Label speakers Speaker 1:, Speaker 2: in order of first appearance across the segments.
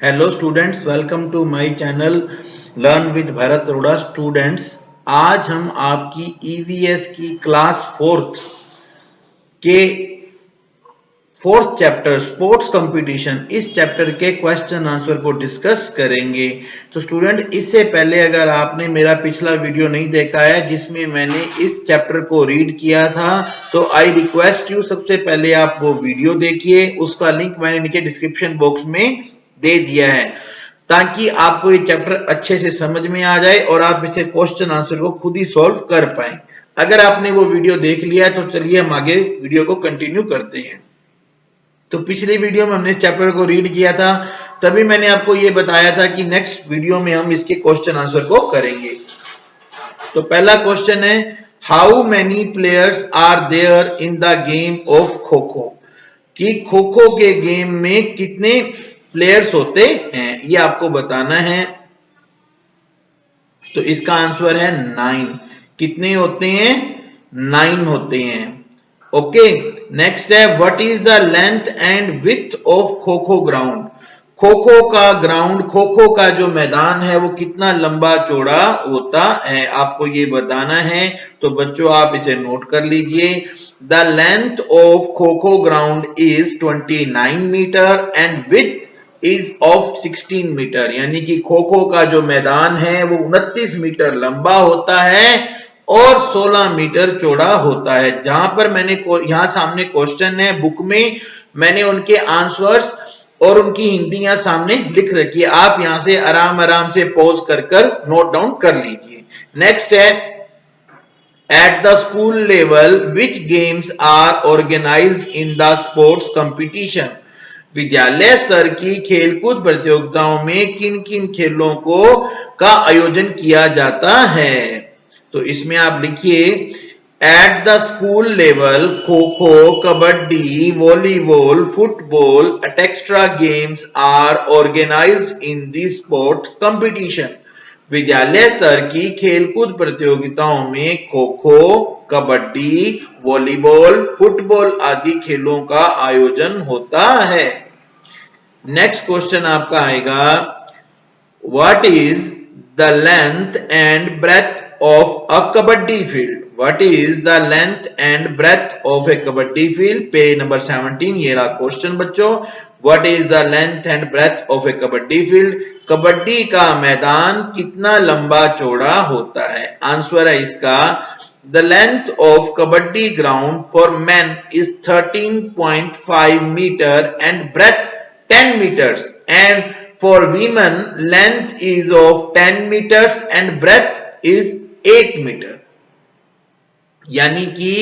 Speaker 1: Hello students, welcome to my channel learn with Bharat Arora. Students, आज हम आपकी ईवीएस की क्लास के फोर्थ चैप्टर स्पोर्ट्स कंपटीशन, इस चैप्टर के क्वेश्चन आंसर को डिस्कस करेंगे। तो स्टूडेंट, इससे पहले अगर आपने मेरा पिछला वीडियो नहीं देखा है जिसमें मैंने इस चैप्टर को रीड किया था, तो आई रिक्वेस्ट यू सबसे पहले आप वो वीडियो देखिए। उसका लिंक मैंने नीचे डिस्क्रिप्शन बॉक्स में दे दिया है ताकि आपको ये चैप्टर अच्छे से समझ में आ जाए और आप इसे क्वेश्चन आंसर को खुद ही सॉल्व कर पाए। अगर आपने वो वीडियो देख लिया है तो चलिए हम आगे वीडियो को कंटिन्यू करते हैं। तो पिछले वीडियो में हमने इस चैप्टर को रीड किया था, तभी मैंने आपको ये बताया था कि नेक्स्ट वीडियो में हम इसके क्वेश्चन आंसर को करेंगे। तो पहला क्वेश्चन है, how many players are there in the game of kho kho, कि खो खो के गेम में कितने प्लेयर्स होते हैं, ये आपको बताना है। तो इसका आंसर है 9। कितने होते हैं? 9 होते हैं। ओके, नेक्स्ट है, what is the length and width of kho kho ground. Kho kho का ग्राउंड, खो खो का जो मैदान है वो कितना लंबा चौड़ा होता है, आपको ये बताना है। तो बच्चों आप इसे नोट कर लीजिए। The length of kho kho ground is 29 metre and width is of 16 metre, यानी कि खो खो का जो मैदान है वो 29 मीटर लंबा होता है और 16 मीटर चौड़ा होता है। जहां पर मैंने यहां सामने क्वेश्चन है, बुक में मैंने उनके आंसर्स और उनकी हिंदियां सामने लिख रखी है, आप यहां से आराम आराम से पॉज कर नोट डाउन कर लीजिए। नेक्स्ट है, at the school level which games are organised in the sports competition. विद्यालय स्तर की खेलकूद प्रतियोगिताओं में किन किन खेलों का आयोजन किया जाता है। तो इसमें आप लिखिए, eight the school level kho kho, kabaddi, volleyball, football extra games are organised in the sports competition. विद्यालय स्तर की खेलकूद प्रतियोगिताओं में खो खो, कबड्डी, वॉलीबॉल, फुटबॉल आदि खेलों का आयोजन होता है। नेक्स्ट क्वेश्चन आपका आएगा, what is the length and breadth of a kabaddi field. What is the length and breadth of a kabaddi field, page number 17। ये रहा क्वेश्चन बच्चों, what is the length and breadth of a kabaddi field. कबड्डी का मैदान कितना लंबा चौड़ा होता है। आंसर है इसका, the length of kabaddi ground for men is 13.5 meter and breadth 10 meters, and for women length is of 10 meters and breadth is 8 meter। यानी कि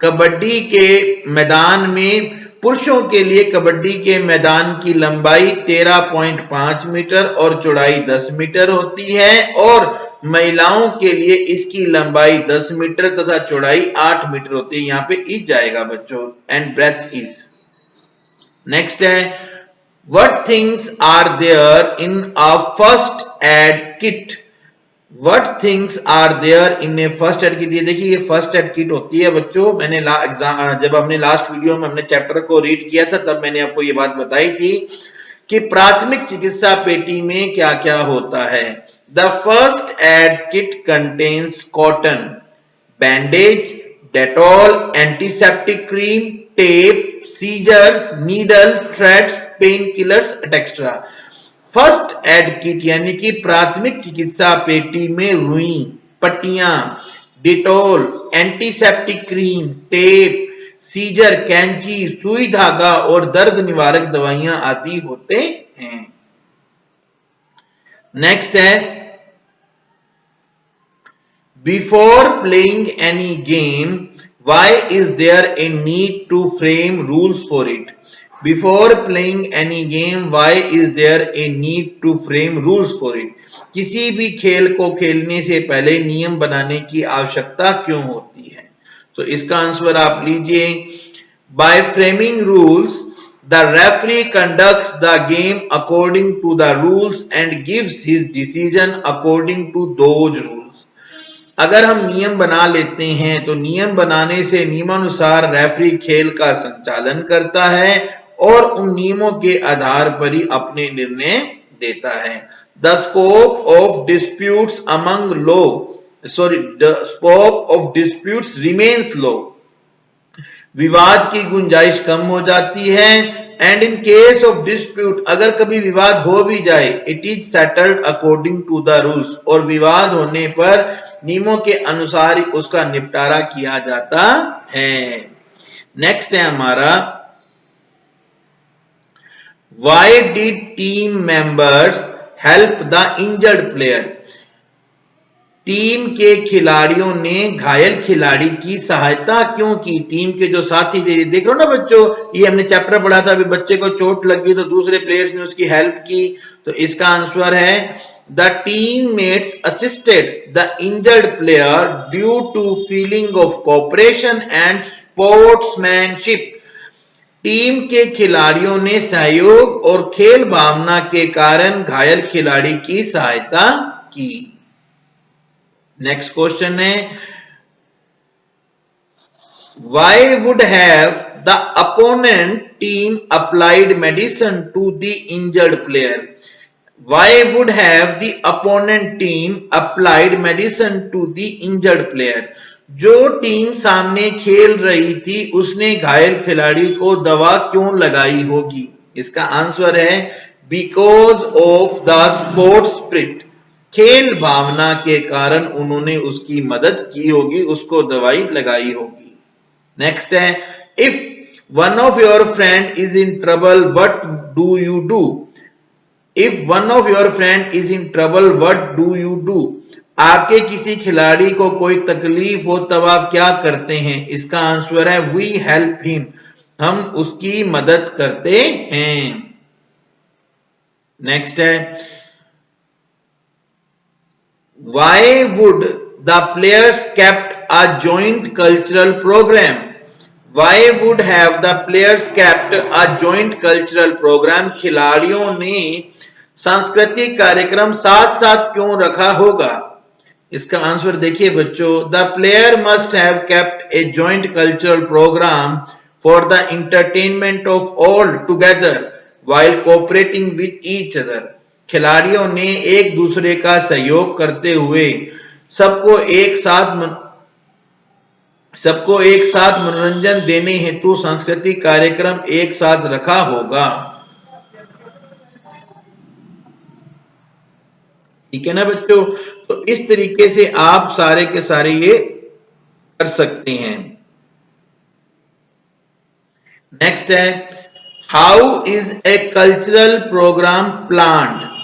Speaker 1: कबड्डी के मैदान में, पुरुषों के लिए कबड्डी के मैदान की लंबाई 13.5 मीटर और चौड़ाई 10 मीटर होती है, और महिलाओं के लिए इसकी लंबाई 10 मीटर तथा चौड़ाई 8 मीटर होती है। यहां पे इज जाएगा बच्चों, एंड ब्रेथ इज। नेक्स्ट है, what things are there in a first aid kit. What things are there in a first aid kit. ये देखिए, ये फर्स्ट एड किट होती है बच्चों। मैंने जब हमने लास्ट वीडियो में हमने चैप्टर को रीड किया था तब मैंने आपको ये बात बताई थी कि प्राथमिक चिकित्सा पेटी में क्या क्या होता है। The first aid kit contains cotton, bandage, Dettol, antiseptic cream, tape, scissors, needle, threads, pain killers extra. First aid kit यानी कि प्राथमिक चिकित्सा पेटी में रुई, पट्टियां, Dettol, antiseptic cream, tape, scissor, कैंची, सुई धागा और दर्द निवारक दवाइयां आदि होते हैं। नेक्स्ट है, before playing any game why is there a need to frame rules for it. Before playing any game, why is there a need to frame rules for it? किसी भी खेल को खेलने से पहले नियम बनाने की आवश्यकता क्यों होती है। तो इसका आंसर आप लीजिए, by framing rules the referee conducts the game according to the rules and gives his decision according to those rules। अगर हम नियम बना लेते हैं तो नियम बनाने से नियमानुसार रेफरी खेल का संचालन करता है और उन नियमों के आधार पर ही अपने निर्णय देता है। The scope of disputes among the scope of disputes remains low. विवाद की गुंजाइश कम हो जाती है। And in case of dispute, अगर कभी विवाद हो भी जाए, it is settled according to the rules, और विवाद होने पर नियमों के अनुसार ही उसका निपटारा किया जाता है। नेक्स्ट है हमारा, why did team members help the injured player. Team के खिलाड़ियों ने घायल खिलाड़ी की सहायता क्यों की? टीम के जो साथी थे, देख लो ना बच्चों, ये हमने चैप्टर पढ़ा था, अभी बच्चे को चोट लगी तो दूसरे प्लेयर्स ने उसकी हेल्प की। तो इसका आंसर है the teammates assisted the injured player due to feeling of cooperation and sportsmanship. Team के खिलाड़ियों ने सहयोग और खेल भावना के कारण घायल खिलाड़ी की सहायता की। नेक्स्ट क्वेश्चन है, why would have the opponent team applied medicine to the injured player. Why would have the opponent team applied medicine to the injured player. जो टीम सामने खेल रही थी उसने घायल खिलाड़ी को दवा क्यों लगाई होगी? इसका आंसर है because of the sports spirit. खेल भावना के कारण उन्होंने उसकी मदद की होगी, उसको दवाई लगाई होगी। नेक्स्ट है, if one of your friend is in trouble what do you do. If one of your friend is in trouble what do you do. आपके किसी खिलाड़ी को कोई तकलीफ हो तब आप क्या करते हैं? इसका आंसर है वी हेल्प हिम। हम उसकी मदद करते हैं। नेक्स्ट है, why would the players kept a joint cultural program? Why would have the players kept a joint cultural program? खिलाड़ियों ने सांस्कृतिक कार्यक्रम साथ साथ क्यों रखा होगा? इसका आंसर देखिए बच्चों, the player must have kept a joint cultural programme for the entertainment of all together while cooperating with each other. खिलाड़ियों ने एक दूसरे का सहयोग करते हुए सबको एक साथ मनोरंजन देने हेतु सांस्कृतिक कार्यक्रम एक साथ रखा होगा। ठीक है ना बच्चों? तो इस तरीके से आप सारे के सारे ये कर सकते हैं। नेक्स्ट है, how is a cultural programme planned.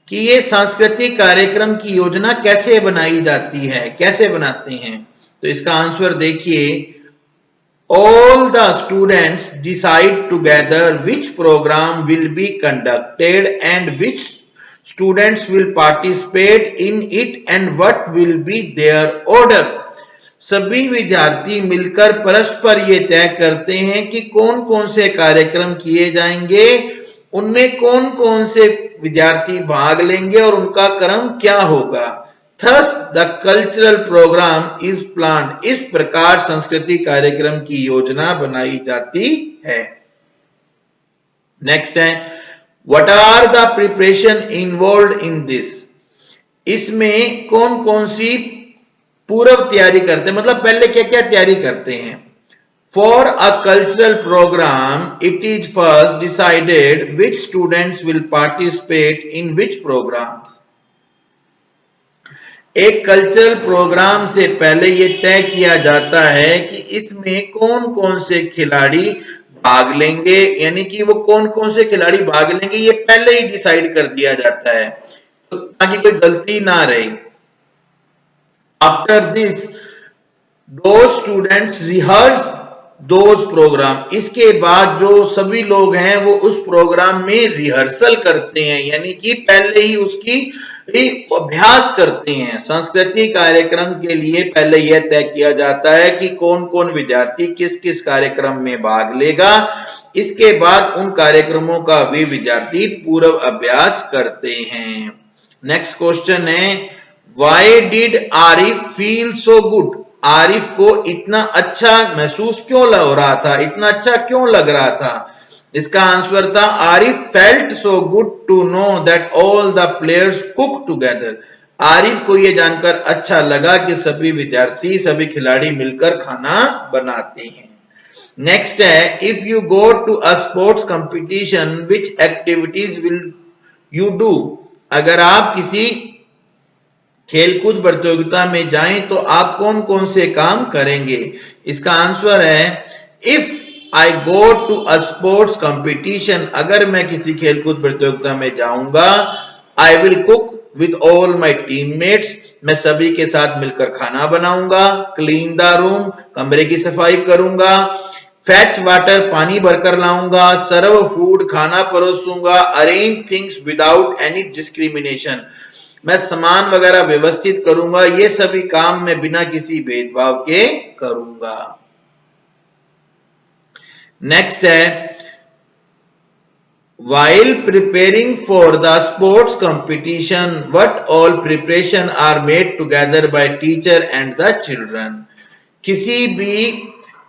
Speaker 1: कि ये सांस्कृतिक कार्यक्रम की योजना कैसे बनाई जाती है, कैसे बनाते हैं? तो इसका आंसर देखिए, all the students decide together which programme will be conducted and which students will participate in it and what will be their order. सभी विद्यार्थी मिलकर परस्पर ये तय करते हैं कि कौन कौन से कार्यक्रम किए जाएंगे, उनमें कौन कौन से विद्यार्थी भाग लेंगे और उनका क्रम क्या होगा। Thus the cultural programme is planned. इस प्रकार सांस्कृतिक कार्यक्रम की योजना बनाई जाती है। नेक्स्ट है, what are the preparation involved in this. इसमें कौन कौन सी पूर्व तैयारी करते हैं, मतलब पहले क्या क्या तैयारी करते हैं। For a cultural program, it is first decided which students will participate in which programs. एक कल्चरल प्रोग्राम से पहले ये तय किया जाता है कि इसमें कौन कौन से खिलाड़ी भाग लेंगे, यानी कि वो कौन कौन से खिलाड़ी भाग लेंगे ये पहले ही डिसाइड कर दिया जाता है, तो ताकि कोई गलती ना रहे। After this, those students rehearse those program। इसके बाद जो सभी लोग हैं वो उस प्रोग्राम में रिहर्सल करते हैं, यानी कि पहले ही उसकी अभ्यास करते हैं। सांस्कृतिक कार्यक्रम के लिए पहले यह तय किया जाता है कि कौन कौन विद्यार्थी किस किस कार्यक्रम में भाग लेगा। इसके बाद उन कार्यक्रमों का वे विद्यार्थी पूर्व अभ्यास करते हैं। नेक्स्ट क्वेश्चन है, why did Arif feel so good. Arif को इतना अच्छा महसूस क्यों हो रहा था, इतना अच्छा क्यों लग रहा था? इसका आंसर था Arif felt so good to know that all the players cook together. Arif को यह जानकर अच्छा लगा कि सभी विद्यार्थी, सभी खिलाड़ी मिलकर खाना बनाते हैं। नेक्स्ट है, if you go to a sports competition which activities will you do. अगर आप किसी खेलकूद प्रतियोगिता में जाएं तो आप कौन कौन से काम करेंगे। इसका आंसर है if I go to a sports competition, अगर मैं किसी खेलकूद प्रतियोगिता में जाऊंगा, I will cook with all my teammates, मैं सभी के साथ मिलकर खाना बनाऊंगा, क्लीन द रूम, कमरे की सफाई करूंगा, फैच वाटर, पानी भरकर लाऊंगा, सर्व फूड, खाना परोसूंगा, arrange things without any discrimination, मैं सामान वगैरह व्यवस्थित करूंगा, ये सभी काम मैं बिना किसी भेदभाव के करूंगा। नेक्स्ट है, while preparing for the sports competition what all preparation are made together by teacher and the children। किसी भी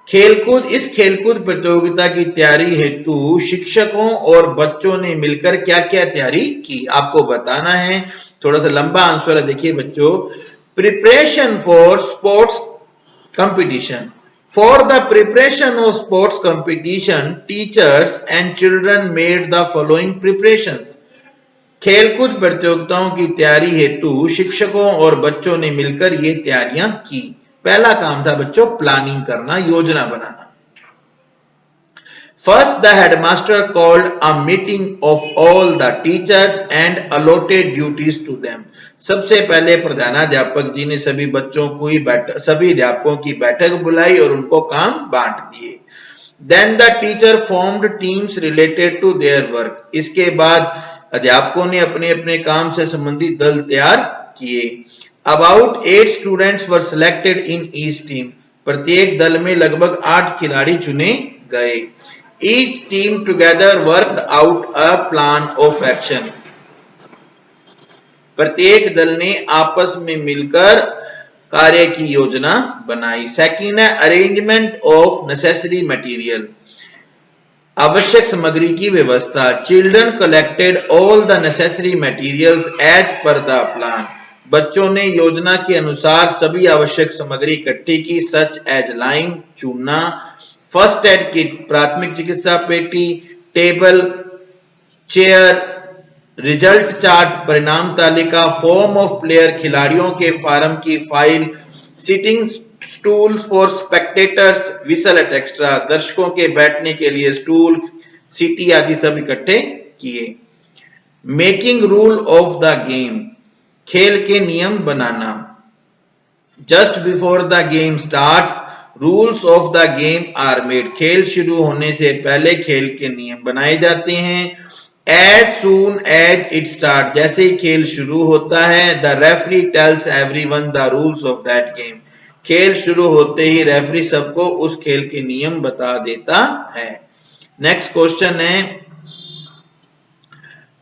Speaker 1: इस खेलकूद प्रतियोगिता की तैयारी हेतु शिक्षकों और बच्चों ने मिलकर क्या क्या तैयारी की, आपको बताना है। थोड़ा सा लंबा आंसर है, देखिए बच्चों। Preparation for sports competition, for the preparation of sports competition teachers and children made the following preparations। खेलकूद प्रतियोगिताओं की तैयारी हेतु शिक्षकों और बच्चों ने मिलकर ये तैयारियां की। पहला काम था बच्चों प्लानिंग करना, योजना बनाना। First, the headmaster called a meeting of all the teachers and allotted duties to them। सबसे पहले प्रधानाध्यापक जी ने सभी बच्चों को सभी अध्यापकों की बैठक बुलाई और उनको काम बांट दिए। Then the teacher formed teams related to their work। इसके बाद अध्यापकों ने अपने अपने काम से संबंधित दल तैयार किए। About 8 students were selected in each team। प्रत्येक दल में लगभग 8 खिलाड़ी चुने गए। Each team together worked out a plan of action। प्रत्येक दल ने आपस में मिलकर कार्य की योजना बनाई। सेकंड है अरेंजमेंट ऑफ नेसेसरी मटेरियल, आवश्यक सामग्री की व्यवस्था। Children collected all the necessary materials as per the plan. बच्चों ने योजना के अनुसार सभी आवश्यक सामग्री इकट्ठी की, सच एज लाइम, चूना, फर्स्ट एड किट, प्राथमिक चिकित्सा पेटी, टेबल, चेयर, रिजल्ट चार्ट, परिणाम तालिका, फॉर्म ऑफ प्लेयर, खिलाड़ियों के फार्म की file, sitting stool for spectators, whistle et extra, दर्शकों के बैठने के लिए स्टूल, सीटी आदि सब इकट्ठे किए। Making rule of the game, खेल के नियम बनाना। Just before the game starts rules of the game are made. खेल शुरू होने से पहले खेल के नियम बनाए जाते हैं। As soon as it start, जैसे ही खेल शुरू होता है, the referee tells everyone the rules of that game. खेल शुरू होते ही रेफरी सबको उस खेल के नियम बता देता है। नेक्स्ट क्वेश्चन है,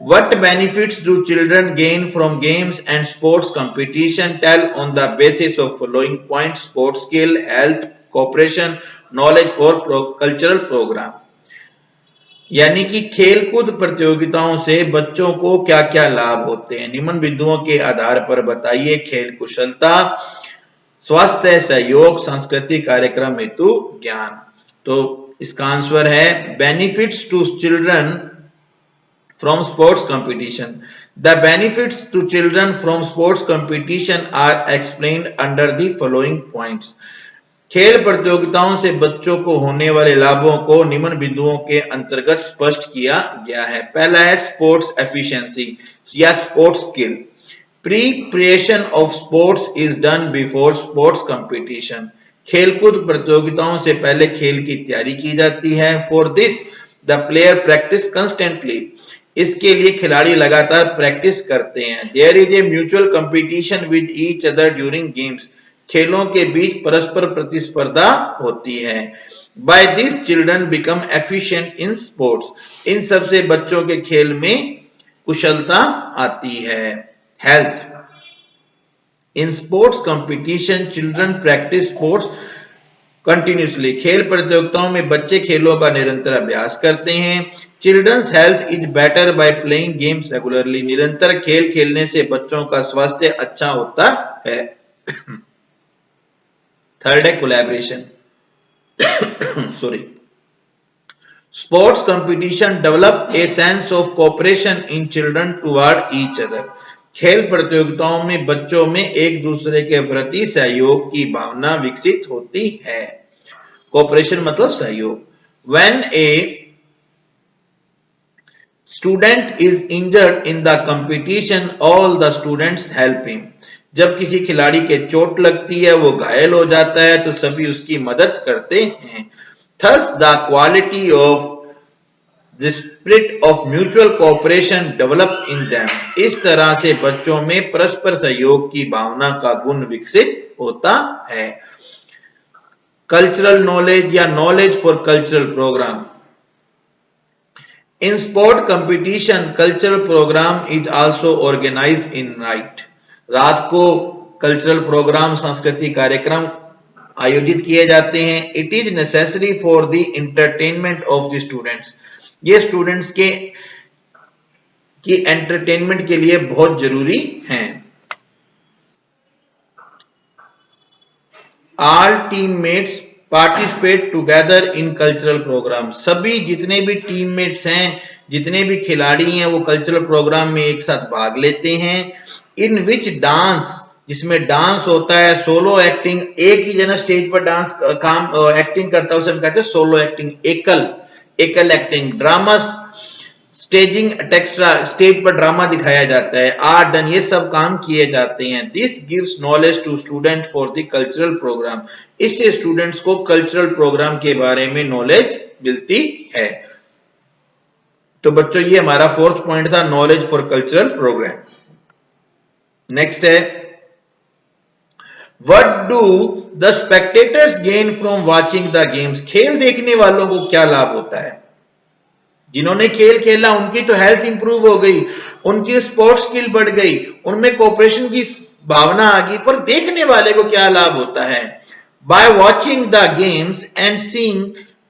Speaker 1: what benefits do children gain from games and sports competition? Tell on the basis of following points: sports skill, health, cooperation, knowledge for cultural program। यानी कि खेलकूद प्रतियोगिताओं से बच्चों को क्या क्या लाभ होते हैं, निम्न बिंदुओं के आधार पर बताइए। खेल कुशलता, स्वास्थ्य, सहयोग, सांस्कृतिक कार्यक्रम हेतु ज्ञान। तो इसका आंसर है benefits to children from sports competition। The benefits to children from sports competition are explained under the following points। खेल प्रतियोगिताओं से बच्चों को होने वाले लाभों को निम्न बिंदुओं के अंतर्गत स्पष्ट किया गया है। पहला है स्पोर्ट्स एफिशिएंसी या sports skill. Preparation of sports is done before sports competition. खेलकूद प्रतियोगिताओं से पहले खेल की तैयारी की जाती है। For this the player practice constantly. इसके लिए खिलाड़ी लगातार प्रैक्टिस करते हैं। There is a mutual competition with each other during games. खेलों के बीच परस्पर प्रतिस्पर्धा होती है। By this children become efficient in sports. इन सब से बच्चों के खेल में कुशलता आती है। Health in sports competition children practice sports continuously, खेल प्रतियोगिताओं में बच्चे खेलों का निरंतर अभ्यास करते हैं। Childrens health is better by playing games regularly, निरंतर खेल खेलने से बच्चों का स्वास्थ्य अच्छा होता है। थर्ड है collaboration. Sorry, sports competition develop a sense of cooperation in children toward each other, खेल प्रतियोगिताओं में बच्चों में एक दूसरे के प्रति सहयोग की भावना विकसित होती है। कोऑपरेशन मतलब सहयोग। When a student is injured in the competition, all the students help him. जब किसी खिलाड़ी के चोट लगती है, वो घायल हो जाता है, तो सभी उसकी मदद करते हैं। Thus the quality of the spirit of mutual cooperation develop in them. इस तरह से बच्चों में परस्पर सहयोग की भावना का गुण विकसित होता है। कल्चरल नॉलेज या knowledge for cultural programme. In sport competition, cultural program is also organized in night. रात को कल्चरल प्रोग्राम, सांस्कृतिक कार्यक्रम आयोजित किए जाते हैं। It is necessary for the entertainment of the students. ये स्टूडेंट्स के की एंटरटेनमेंट के लिए बहुत जरूरी हैं। All teammates participate together in cultural programme, सभी जितने भी टीममेट्स हैं, जितने भी खिलाड़ी हैं, वो कल्चरल प्रोग्राम में एक साथ भाग लेते हैं। इन विच डांस, जिसमें डांस होता है, सोलो एक्टिंग, एक ही जना स्टेज पर डांस एक्टिंग करता है, उसे हम कहते हैं सोलो एक्टिंग, एकल एक्टिंग। ड्रामा स्टेजिंग टेक्स्ट्रा, स्टेज पर ड्रामा दिखाया जाता है। आर्ट डन, ये सब काम किए जाते हैं। This gives knowledge to student for the cultural programme, इससे स्टूडेंट्स को कल्चरल प्रोग्राम के बारे में नॉलेज मिलती है। तो बच्चों, ये हमारा फोर्थ पॉइंट था, knowledge for cultural programme. Next है, what do the spectators gain from watching the games, खेल देखने वालों को क्या लाभ होता है। जिन्होंने खेल खेला उनकी तो हेल्थ इंप्रूव हो गई, उनकी स्पोर्ट्स स्किल बढ़ गई, उनमें कोऑपरेशन की भावना आ गई, पर देखने वाले को क्या लाभ होता है। By watching the games and seeing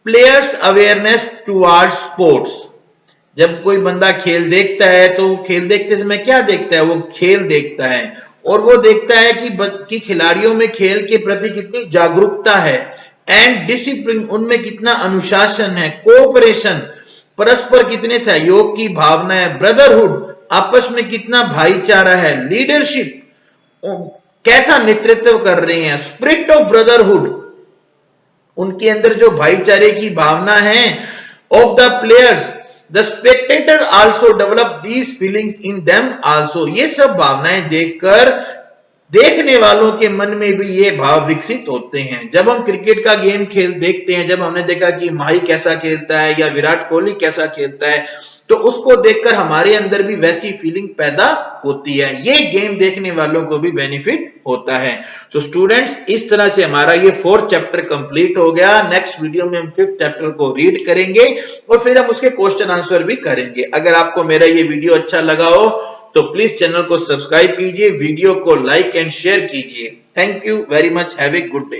Speaker 1: players awareness towards sports, जब कोई बंदा खेल देखता है तो खेल देखते समय क्या देखता है, वो खेल देखता है और वो देखता है कि खिलाड़ियों में खेल के प्रति कितनी जागरूकता है, एंड डिसिप्लिन, उनमें कितना अनुशासन है, कोऑपरेशन, परस्पर कितने सहयोग की भावना है, ब्रदरहुड, आपस में कितना भाईचारा है, लीडरशिप, कैसा नेतृत्व कर रहे हैं, स्पिरिट ऑफ ब्रदरहुड, उनके अंदर जो भाईचारे की भावना है, of the players, the Spectator also develop these feelings in them also, ये सब भावनाएं देखकर देखने वालों के मन में भी ये भाव विकसित होते हैं। जब हम क्रिकेट का गेम खेल देखते हैं, जब हमने देखा कि माही कैसा खेलता है या विराट कोहली कैसा खेलता है, तो उसको देखकर हमारे अंदर भी वैसी फीलिंग पैदा होती है। ये गेम देखने वालों को भी बेनिफिट होता है। तो स्टूडेंट्स, इस तरह से हमारा ये 4th चैप्टर कंप्लीट हो गया। नेक्स्ट वीडियो में हम 5th चैप्टर को रीड करेंगे और फिर हम उसके क्वेश्चन आंसर भी करेंगे। अगर आपको मेरा ये वीडियो अच्छा लगा हो तो प्लीज चैनल को सब्सक्राइब कीजिए, वीडियो को लाइक एंड शेयर कीजिए। Thank you very much, have a good day.